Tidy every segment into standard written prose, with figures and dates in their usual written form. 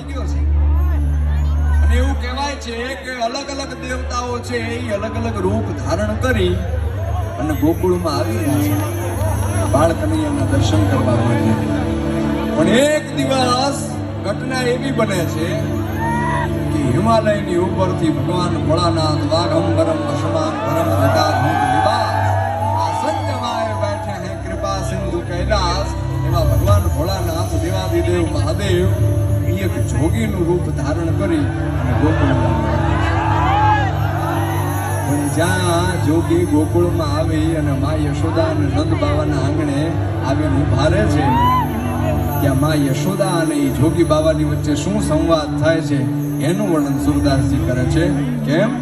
આવી ગયો છે અને એવું કહેવાય છે કે અલગ અલગ દેવતાઓ છે એ અલગ અલગ રૂપ ધારણ કરી અને ગોકુળમાં આવી રહ્યા છે બાળ કનૈયાના દર્શન કરવા માટે. પણ એક દિવસ ઘટના એવી બને છે કે હિમાલયની ઉપરથી ભગવાન ભોળાનાથ વાઘંબરમ વશમાન પરમ ઘટાધમ નિવાસ આસન્યમાય બેઠે હે કૃપા સિંધુ કૈલાસ. એવા ભગવાન ભોળાનાથ દેવાદિદેવ મહાદેવ એક જોગીનું રૂપ ધારણ કરી અને ગોકુળમાં પણ જ્યાં જોગી ગોકુળમાં આવી અને મા યશોદા અને નંદ બાવાના આંગણે આવીને ઉભા રહે છે ત્યાં મા યશોદા અને એ જોગી બાવાની વચ્ચે શું સંવાદ થાય છે એનું વર્ણન સુરદાસજી કરે છે. કેમ?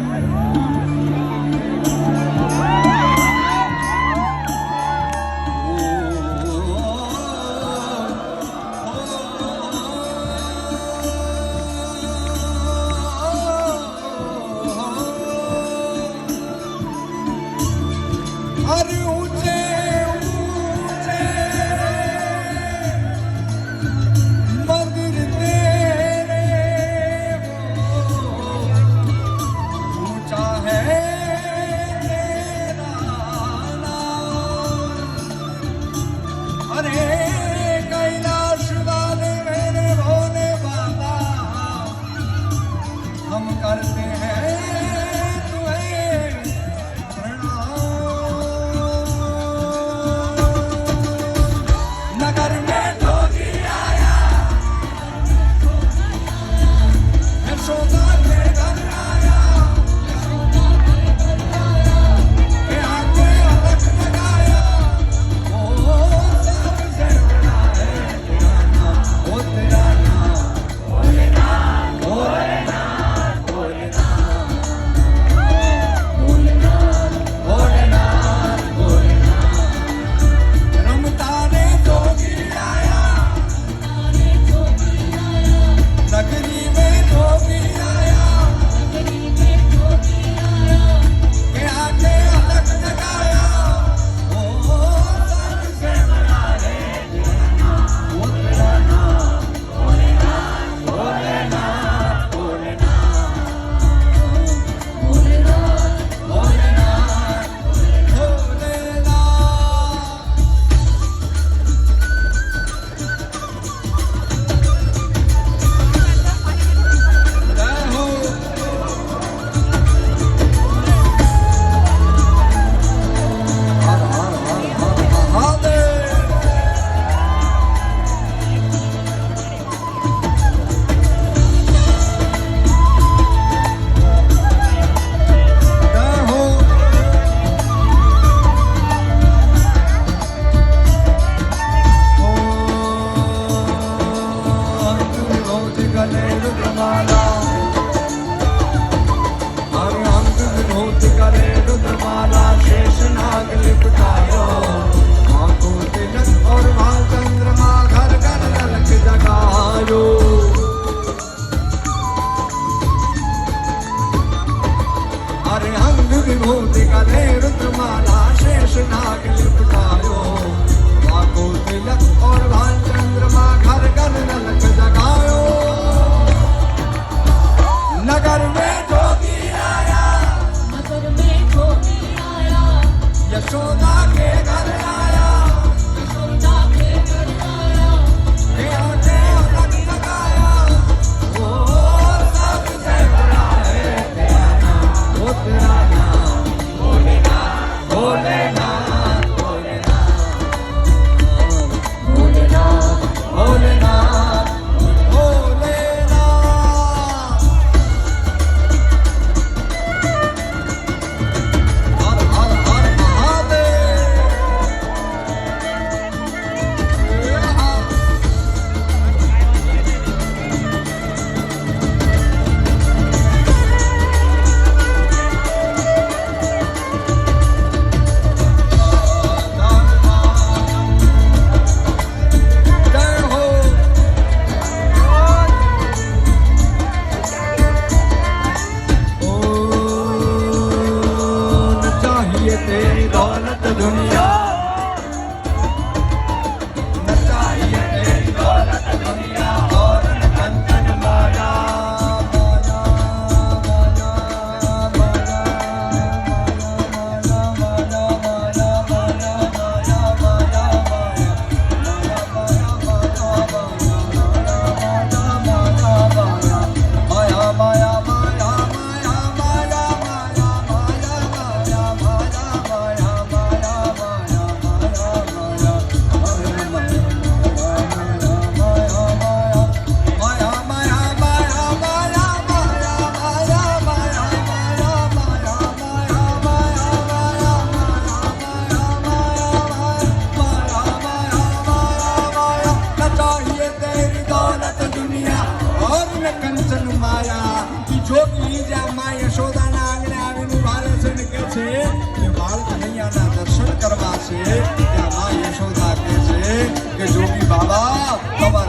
હા તમારા